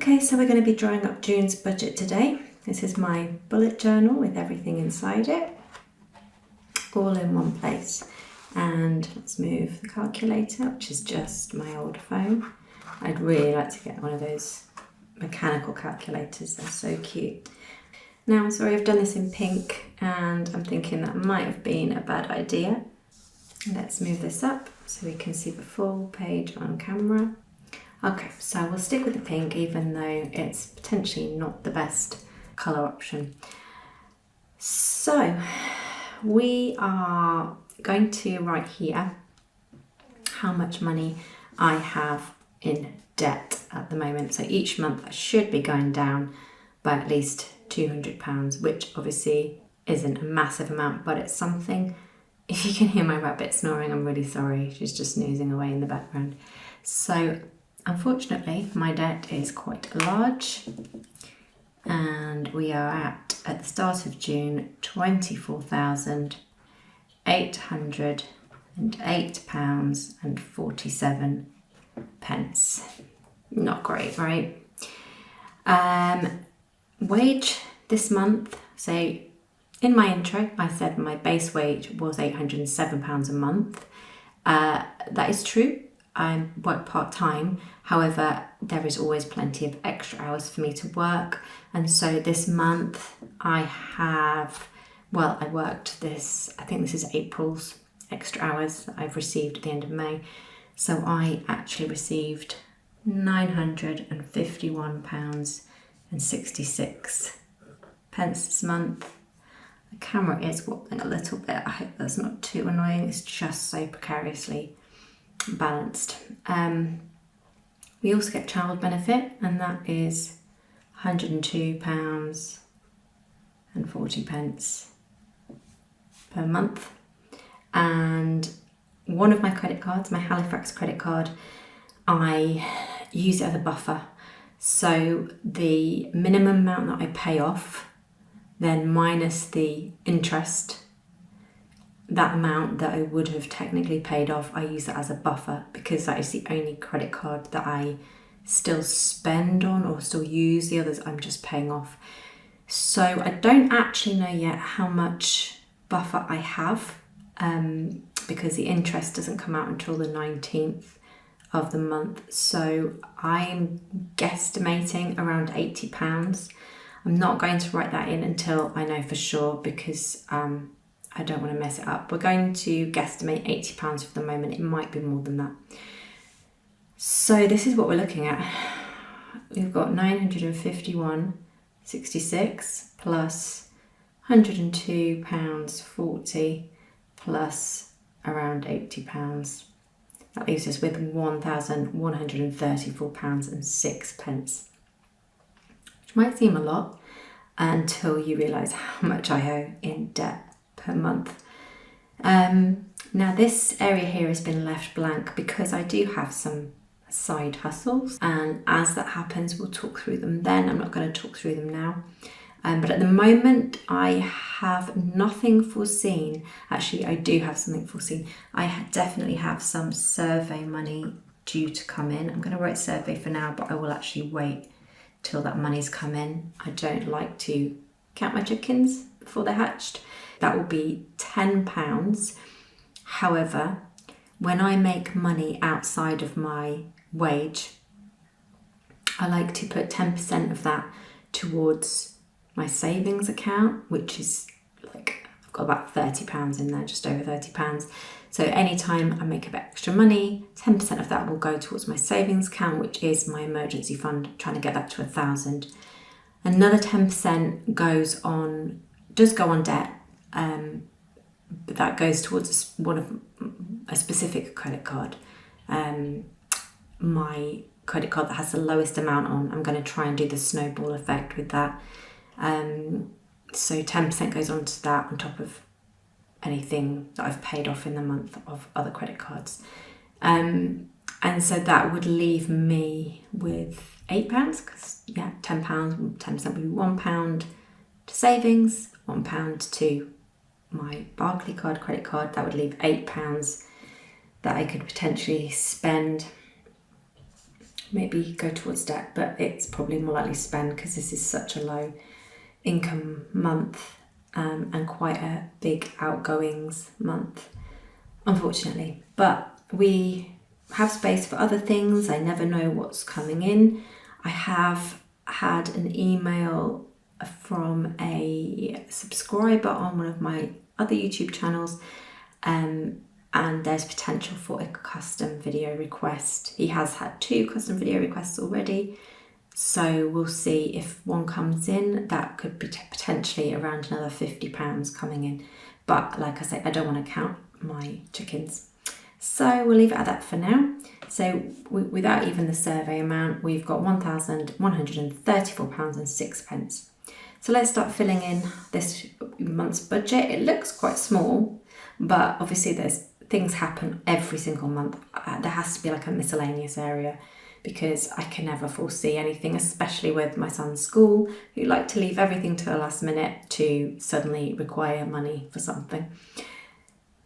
Okay, so we're going to be drawing up June's budget today. This is my bullet journal with everything inside it, all in one place. And let's move the calculator, which is just my old phone. I'd really like to get one of those mechanical calculators, they're so cute. Now, I'm sorry I've done this in pink, and I'm thinking that might have been a bad idea. Let's move this up so we can see the full page on camera. Okay, so we'll stick with the pink even though it's potentially not the best colour option. So we are going to write here how much money I have in debt at the moment. So each month I should be going down by at least £200, which obviously isn't a massive amount, but it's something. If you can hear my rabbit snoring, I'm really sorry. She's just snoozing away in the background. So unfortunately, my debt is quite large, and we are at the start of June, £24,808.47. Not great, right? Wage this month, so in my intro, I said my base wage was £807 a month. That is true. I work part-time. However, there is always plenty of extra hours for me to work. And so this month I worked this, I think this is April's extra hours that I've received at the end of May. So I actually received £951.66 this month. The camera is wobbling a little bit. I hope that's not too annoying. It's just so precariously balanced. We also get child benefit, and that is £102.40 per month. And one of my credit cards, my Halifax credit card, I use it as a buffer. So the minimum amount that I pay off, then minus the interest, that amount that I would have technically paid off, I use that as a buffer because that is the only credit card that I still spend on or still use. The others I'm just paying off. So I don't actually know yet how much buffer I have because the interest doesn't come out until the 19th of the month. So I'm guesstimating around £80. I'm not going to write that in until I know for sure because I don't want to mess it up. We're going to guesstimate £80 for the moment. It might be more than that. So this is what we're looking at. We've got £951.66 plus £102.40 plus around £80. That leaves us with £1,134.06, which might seem a lot until you realise how much I owe in debt per month. Now this area here has been left blank because I do have some side hustles, and as that happens we'll talk through them then. I'm not going to talk through them now. But at the moment I have nothing foreseen. Actually, I do have something foreseen. I definitely have some survey money due to come in. I'm going to write survey for now, but I will actually wait till that money's come in. I don't like to count my chickens before they're hatched. That will be £10. However, when I make money outside of my wage, I like to put 10% of that towards my savings account, which is like, I've got about £30 in there, just over £30. So anytime I make a bit extra money, 10% of that will go towards my savings account, which is my emergency fund, trying to get that to 1,000. Another 10% does go on debt, but that goes towards a specific credit card. My credit card that has the lowest amount on, I'm going to try and do the snowball effect with that. So 10% goes on to that on top of anything that I've paid off in the month of other credit cards. And so that would leave me with £8, because £10, 10% would be £1 to savings, £1 to my Barclaycard credit card. That would leave £8 that I could potentially spend maybe go towards debt, but it's probably more likely to spend because this is such a low income month and quite a big outgoings month, unfortunately. But we have space for other things. I never know what's coming in. I have had an email from a subscriber on one of my other YouTube channels, and there's potential for a custom video request. He has had 2 custom video requests already, so we'll see if one comes in. That could be potentially around another £50 coming in, but like I say, I don't want to count my chickens, so we'll leave it at that for now. So without even the survey amount, we've got £1,134.06. So let's start filling in this month's budget. It looks quite small, but obviously there's things happen every single month. There has to be like a miscellaneous area because I can never foresee anything, especially with my son's school, who like to leave everything to the last minute to suddenly require money for something.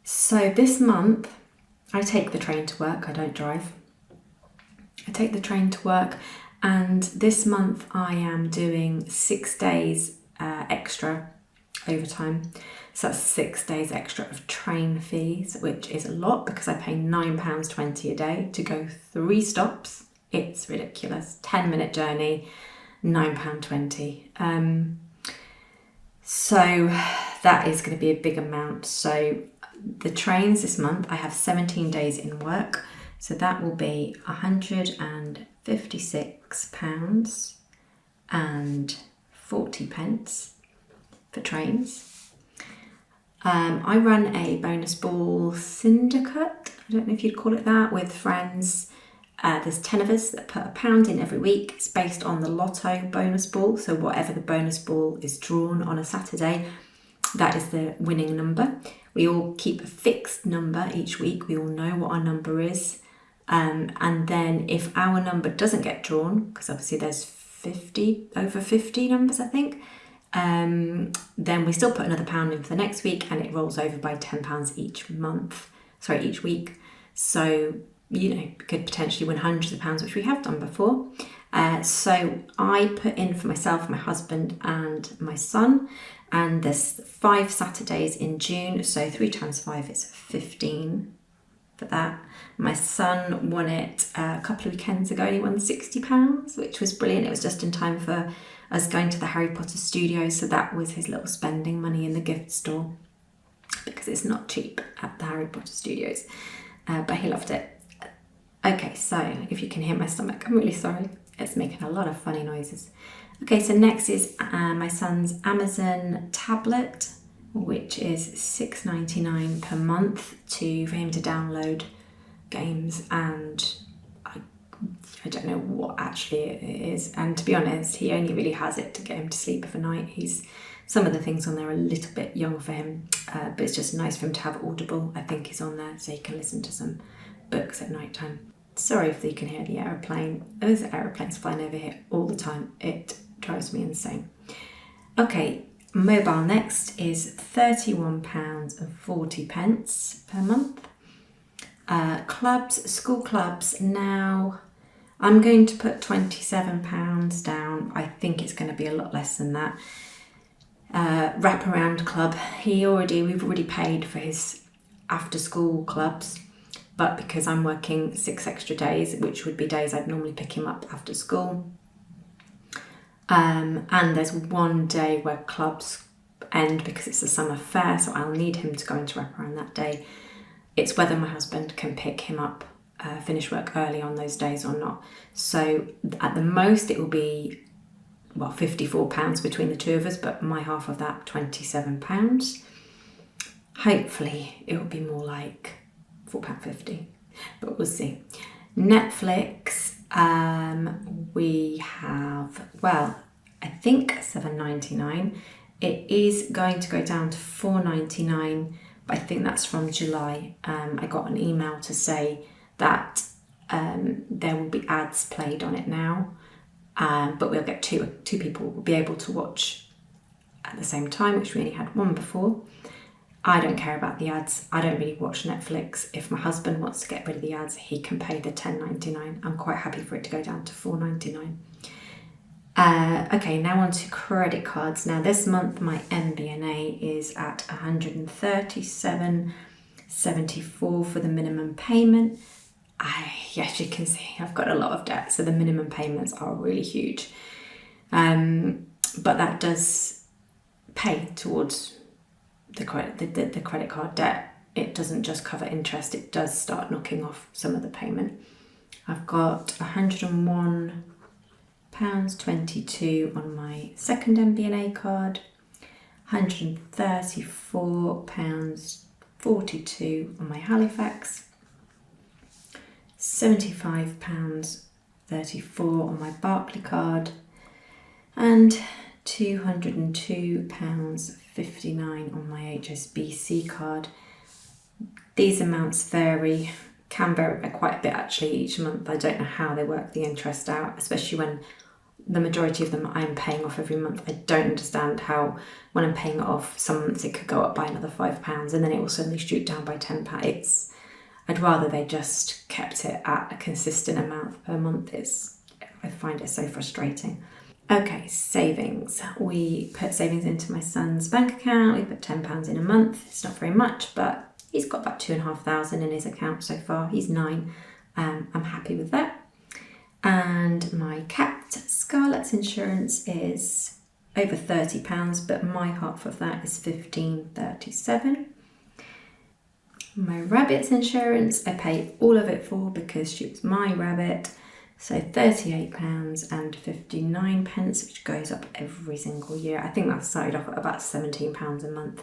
So this month, I take the train to work. I don't drive. I take the train to work, and this month I am doing 6 days extra overtime. So that's 6 days extra of train fees, which is a lot because I pay £9.20 a day to go 3 stops. It's ridiculous. 10-minute journey, £9.20. So that is going to be a big amount. So the trains this month, I have 17 days in work. So that will be £156.40 for trains. I run a bonus ball syndicate, I don't know if you'd call it that, with friends. There's 10 of us that put £1 in every week. It's based on the lotto bonus ball. So whatever the bonus ball is drawn on a Saturday, that is the winning number. We all keep a fixed number each week. We all know what our number is. And then if our number doesn't get drawn, because obviously there's over 50 numbers, I think, then we still put another £1 in for the next week, and it rolls over by £10 each week. So, you know, could potentially win hundreds of pounds, which we have done before. So I put in for myself, my husband and my son, and there's 5 Saturdays in June, so 3 times 5 is 15 for that. My son won it a couple of weekends ago, and he won £60, which was brilliant. It was just in time for us going to the Harry Potter studios, so that was his little spending money in the gift store, because it's not cheap at the Harry Potter studios, but he loved it. Okay, so if you can hear my stomach, I'm really sorry. It's making a lot of funny noises. Okay, so next is my son's Amazon tablet, which is £6.99 per month for him to download games, and I don't know what actually it is. And to be honest, he only really has it to get him to sleep overnight. Some of the things on there are a little bit young for him, but it's just nice for him to have Audible, I think, is on there, so he can listen to some books at night time. Sorry if you can hear the aeroplane. There's aeroplanes flying over here all the time. It drives me insane. Okay, mobile next is £31.40 per month. Clubs, school clubs, now I'm going to put £27 down. I think it's going to be a lot less than that. Wraparound club, we've already paid for his after school clubs, but because I'm working 6 extra days, which would be days I'd normally pick him up after school, and there's 1 day where clubs end because it's a summer fair, so I'll need him to go into wraparound that day. It's whether my husband can pick him up, finish work early on those days or not. So at the most it will be, £54 between the 2 of us, but my half of that, £27. Hopefully it will be more like £4.50, but we'll see. Netflix, we have, I think £7.99. It is going to go down to £4.99, but I think that's from July. I got an email to say that there will be ads played on it now, but we'll get two people will be able to watch at the same time, which we only had one before. I don't care about the ads. I don't really watch Netflix. If my husband wants to get rid of the ads, he can pay the $10.99. I'm quite happy for it to go down to $4.99. Okay, now on to credit cards. Now this month my MBNA is at $137.74 for the minimum payment. Yes, you can see I've got a lot of debt, so the minimum payments are really huge. But that does pay towards the credit card debt. It doesn't just cover interest, it does start knocking off some of the payment. I've got £101.22 on my second MBNA card, £134.42 on my Halifax, £75.34 on my Barclay card, and £202.59 on my HSBC card. These amounts can vary by quite a bit actually each month. I don't know how they work the interest out, especially when the majority of them I'm paying off every month. I don't understand how when I'm paying it off, some months it could go up by another £5 and then it will suddenly shoot down by £10. I'd rather they just kept it at a consistent amount per month. I find it so frustrating. Okay, savings. We put savings into my son's bank account. We put £10 in a month. It's not very much, but he's got about £2,500 in his account so far. He's 9. I'm happy with that. And my Cat Scarlet's insurance is over £30, but my half of that is £15.37. My Rabbit's insurance, I pay all of it for because she was my rabbit. So £38.59, which goes up every single year. I think that started off at about £17 a month.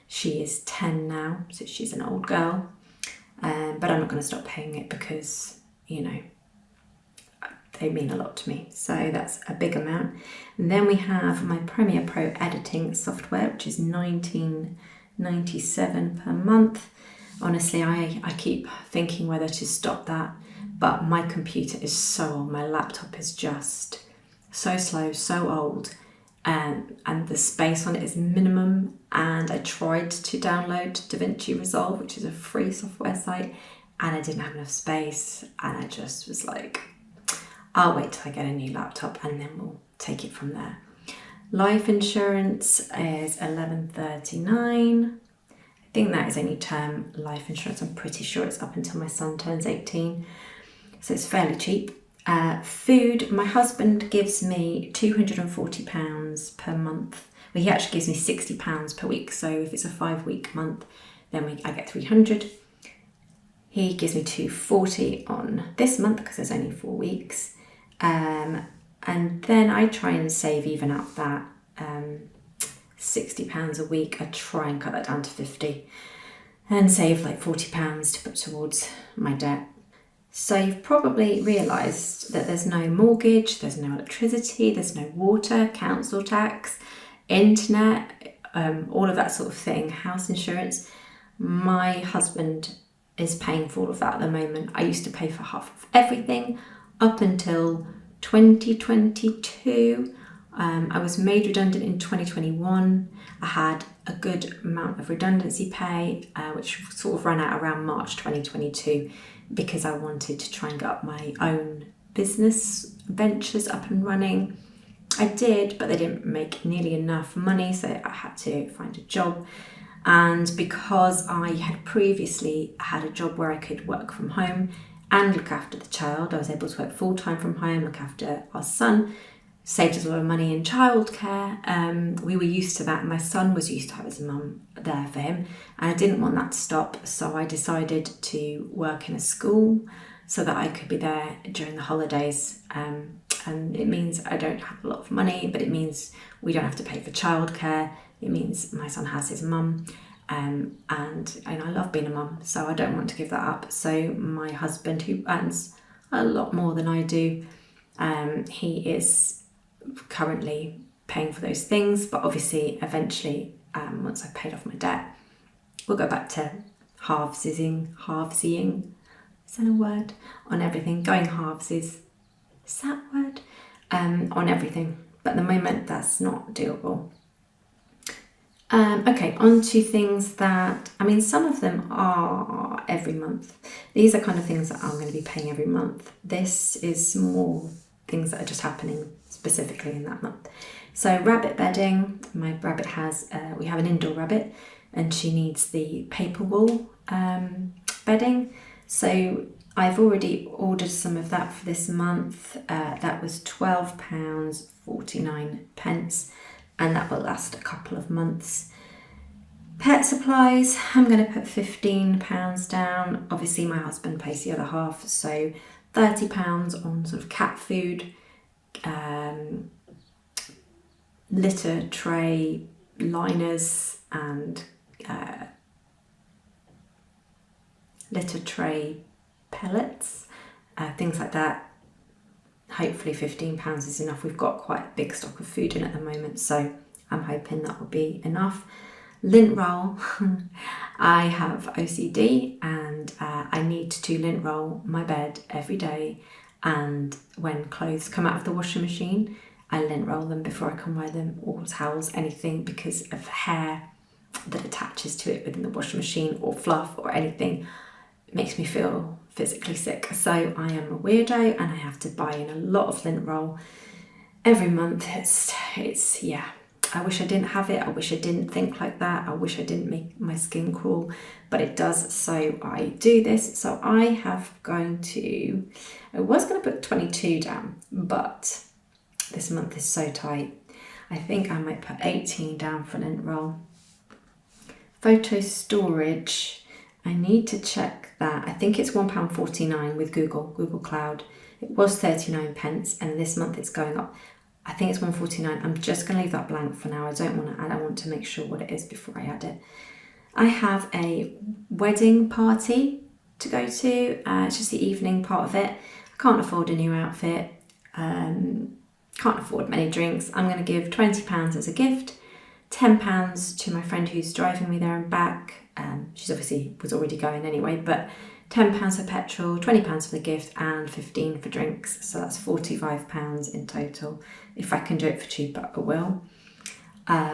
She is 10 now, so she's an old girl. But I'm not going to stop paying it because, they mean a lot to me. So that's a big amount. And then we have my Premiere Pro editing software, which is $19.97 per month. Honestly, I keep thinking whether to stop that, but my computer is so old. My laptop is just so slow, so old, and the space on it is minimum. And I tried to download DaVinci Resolve, which is a free software site, and I didn't have enough space. And I just was like, I'll wait till I get a new laptop and then we'll take it from there. Life insurance is $11.39. I think that is only term life insurance. I'm pretty sure it's up until my son turns 18. So it's fairly cheap. Food, my husband gives me £240 per month. Well, he actually gives me £60 per week. So if it's a 5-week month, then I get 300. He gives me £240 on this month because there's only 4 weeks. And then I try and save even out that £60 a week. I try and cut that down to 50 and save like £40 to put towards my debt. So you've probably realised that there's no mortgage, there's no electricity, there's no water, council tax, internet, all of that sort of thing, house insurance. My husband is paying for all of that at the moment. I used to pay for half of everything up until 2022. I was made redundant in 2021. I had a good amount of redundancy pay, which sort of ran out around March 2022 because I wanted to try and get up my own business ventures up and running. I did, but they didn't make nearly enough money, so I had to find a job. And because I had previously had a job where I could work from home and look after the child, I was able to work full-time from home, look after our son, saved us a lot of money in childcare. We were used to that. My son was used to have his mum there for him, and I didn't want that to stop, so I decided to work in a school so that I could be there during the holidays. And it means I don't have a lot of money, but it means we don't have to pay for childcare. It means my son has his mum, and I love being a mum, so I don't want to give that up. So my husband, who earns a lot more than I do, he is currently paying for those things, but obviously eventually, once I've paid off my debt, we'll go back to halvesing, is that a word? On everything, going halvesies, is that a word? On everything, but at the moment that's not doable. Okay, on to things that, I mean, some of them are every month. These are kind of things that I'm going to be paying every month. This is more things that are just happening specifically in that month. So rabbit bedding, my rabbit has, we have an indoor rabbit and she needs the paper wool bedding. So I've already ordered some of that for this month. That was £12.49, and that will last a couple of months. Pet supplies, I'm going to put £15 down. Obviously my husband pays the other half, so £30 on sort of cat food, litter tray, liners and litter tray pellets, things like that. Hopefully £15 is enough. We've got quite a big stock of food in at the moment, so I'm hoping that will be enough. Lint roll. I have OCD and I need to lint roll my bed every day, and when clothes come out of the washing machine I lint roll them before I can wear them, or towels, anything, because of hair that attaches to it within the washing machine or fluff or anything. It makes me feel physically sick. So I am a weirdo and I have to buy in a lot of lint roll every month. It's yeah. I wish I didn't have it. I wish I didn't think like that. I wish I didn't make my skin crawl, but it does. So I do this. So I was going to put 22 down, but this month is so tight. I think I might put 18 down for lint roll. Photo storage, I need to check that. I think it's £1.49 with Google Cloud. It was 39p and this month it's going up. I think it's £1.49. I'm just going to leave that blank for now. I don't want to add. I want to make sure what it is before I add it. I have a wedding party to go to. It's just the evening part of it. I can't afford a new outfit. Can't afford many drinks. I'm going to give £20 as a gift, £10 to my friend who's driving me there and back. She's obviously was already going anyway, but £10 for petrol, £20 for the gift, and £15 for drinks. So that's £45 in total. If I can do it for cheaper, I will.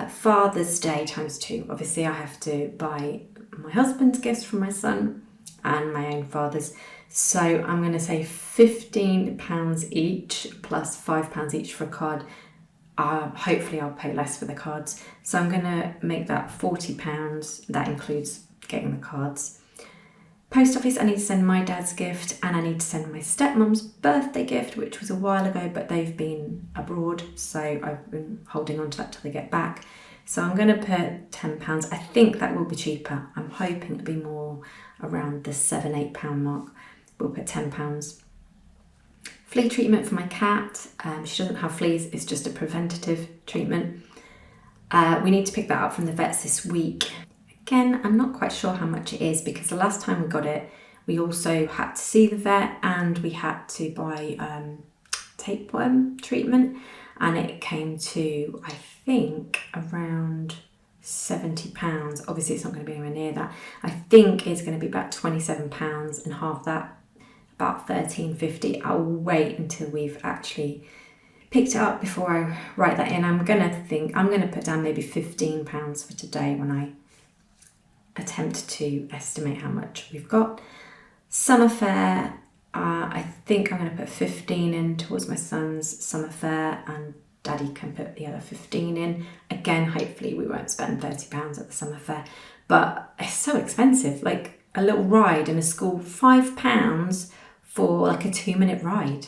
Father's Day times 2. Obviously, I have to buy my husband's gifts for my son and my own father's. So I'm going to say £15 each plus £5 each for a card. Hopefully I'll pay less for the cards. So I'm going to make that £40. That includes getting the cards. Post office, I need to send my dad's gift, and I need to send my stepmom's birthday gift, which was a while ago, but they've been abroad, so I've been holding on to that till they get back. So I'm going to put £10. I think that will be cheaper. I'm hoping it'll be more around the £7-8 mark. We'll put £10. Flea treatment for my cat. She doesn't have fleas, it's just a preventative treatment. We need to pick that up from the vets this week. Again, I'm not quite sure how much it is, because the last time we got it, we also had to see the vet and we had to buy tapeworm treatment, and it came to, I think, around £70. Obviously, it's not going to be anywhere near that. I think it's going to be about £27, and half that, about £13.50. I'll wait until we've actually picked it up before I write that in. I'm going to put down maybe £15 for today when I attempt to estimate how much we've got. Summer fare, I think I'm going to put 15 in towards my son's summer fare, and Daddy can put the other 15 in. Again, hopefully we won't spend £30 at the summer fare, but it's so expensive. Like a little ride in a school, £5 for like a 2-minute ride.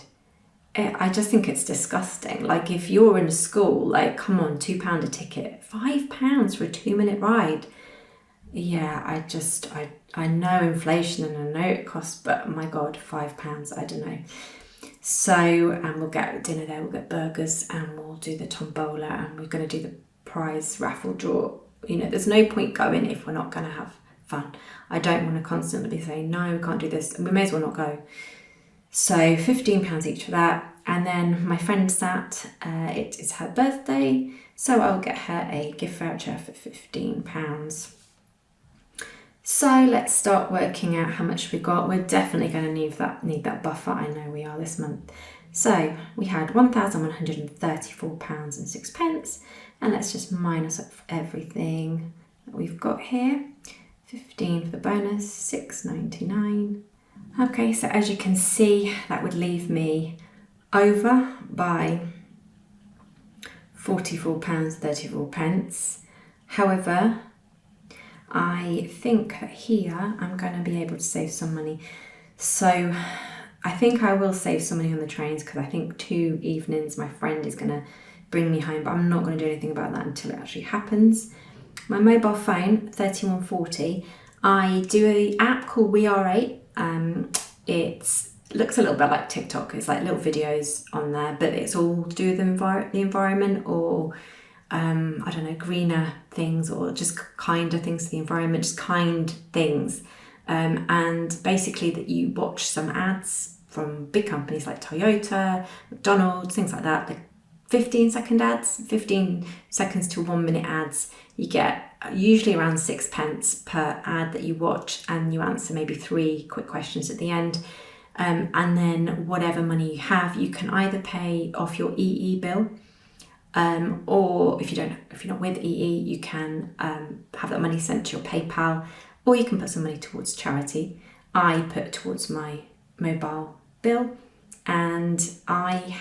I just think it's disgusting. Like if you're in a school, like come on, £2 a ticket, £5 for a 2-minute ride. Yeah, I know inflation and I know it costs, but my God, £5, I don't know. So, and we'll get dinner there, we'll get burgers, and we'll do the tombola, and we're going to do the prize raffle draw. You know, there's no point going if we're not going to have fun. I don't want to constantly be saying, no, we can't do this, and we may as well not go. So £15 each for that. And then my friend Sat, it is her birthday, so I'll get her a gift voucher for £15. So let's start working out how much we got. We're definitely going to need that buffer. I know we are this month. So we had £1,134.06, and let's just minus up everything that we've got here. 15 for the bonus, £6.99. Okay, so as you can see, that would leave me over by £44.34. However, I think that here I'm going to be able to save some money. So I think I will save some money on the trains, because I think 2 evenings my friend is going to bring me home, but I'm not going to do anything about that until it actually happens. My mobile phone, 3140, I do an app called We Are 8. It looks a little bit like TikTok. It's like little videos on there, but it's all to do with the environment, or I don't know, greener things, or just kinder things to the environment, just kind things. And basically that you watch some ads from big companies like Toyota, McDonald's, things like that, like 15-second ads, 15 seconds to 1 minute ads. You get usually around 6 pence per ad that you watch, and you answer maybe 3 quick questions at the end. And then whatever money you have, you can either pay off your EE bill, or if you're not with EE, you can have that money sent to your PayPal, or you can put some money towards charity. I put towards my mobile bill, and I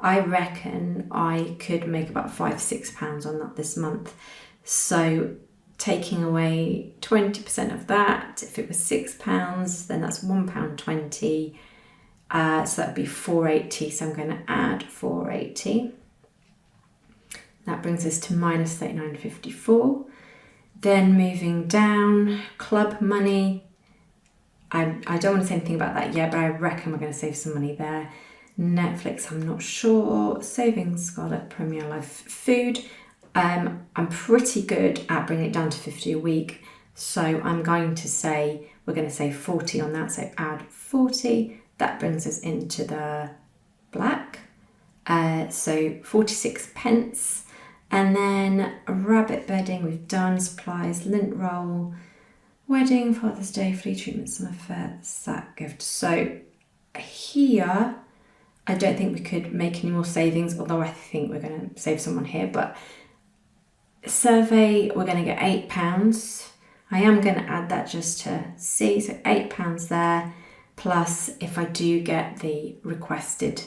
reckon I could make about £5-6 on that this month. So taking away 20% of that, if it was £6, then that's £1.20. So that would be £4.80. So I'm going to add £4.80. That brings us to minus £39.54. Then moving down, club money. I don't want to say anything about that yet, but I reckon we're going to save some money there. Netflix, I'm not sure. Savings, Scarlet, Premier Life, food. I'm pretty good at bringing it down to 50 a week. So I'm going to say we're going to save 40 on that. So add 40. That brings us into the black. So 46 pence. And then rabbit bedding, we've done. Supplies, lint roll, wedding, Father's Day, flea treatment, summer fair, sack gift. So here, I don't think we could make any more savings, although I think we're going to save someone here. But survey, we're going to get £8. I am going to add that just to see. So £8 there. Plus, if I do get the requested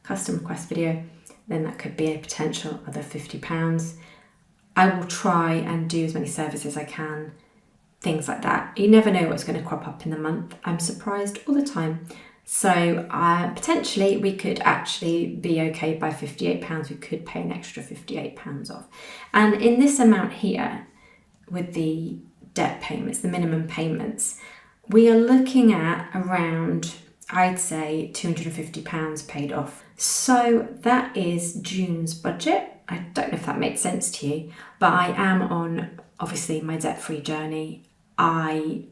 custom request video, then that could be a potential other £50. I will try and do as many surveys as I can, things like that. You never know what's going to crop up in the month. I'm surprised all the time. So potentially we could actually be okay by £58. We could pay an extra £58 off. And in this amount here, with the debt payments, the minimum payments, we are looking at around, I'd say, £250 paid off. So that is June's budget. I don't know if that makes sense to you, but I am on, obviously, my debt-free journey. I'm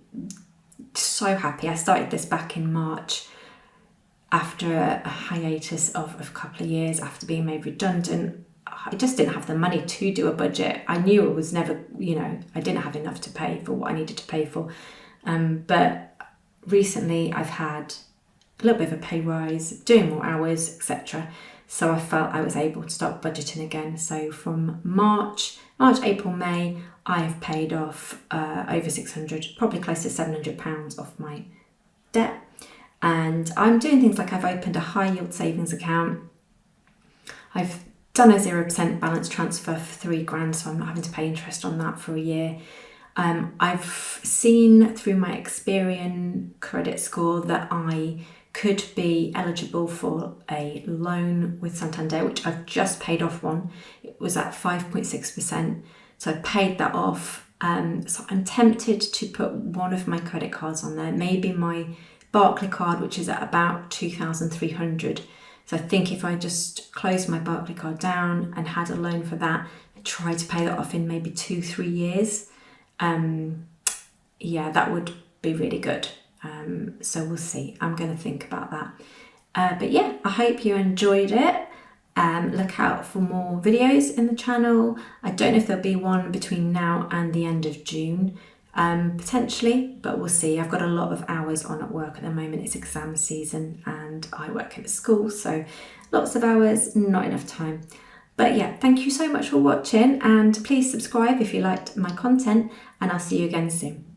so happy. I started this back in March after a hiatus of a couple of years after being made redundant. I just didn't have the money to do a budget. I knew it was never, I didn't have enough to pay for what I needed to pay for. But recently I've had a little bit of a pay rise, doing more hours, etc. So I felt I was able to start budgeting again. So from March, April, May, I have paid off over 600, probably close to £700 off my debt. And I'm doing things like I've opened a high yield savings account. I've done a 0% balance transfer for £3,000, so I'm not having to pay interest on that for a year. I've seen through my Experian credit score that I could be eligible for a loan with Santander, which I've just paid off one. It was at 5.6%, so I paid that off. So I'm tempted to put one of my credit cards on there, maybe my Barclays card, which is at about 2,300. So I think if I just closed my Barclays card down and had a loan for that, and try to pay that off in maybe 2-3 years, that would be really good. So we'll see. I'm going to think about that. But yeah, I hope you enjoyed it. Look out for more videos in the channel. I don't know if there'll be one between now and the end of June, potentially, but we'll see. I've got a lot of hours on at work at the moment. It's exam season, and and I work in a school, so lots of hours, not enough time. But yeah, thank you so much for watching, and please subscribe if you liked my content, and I'll see you again soon.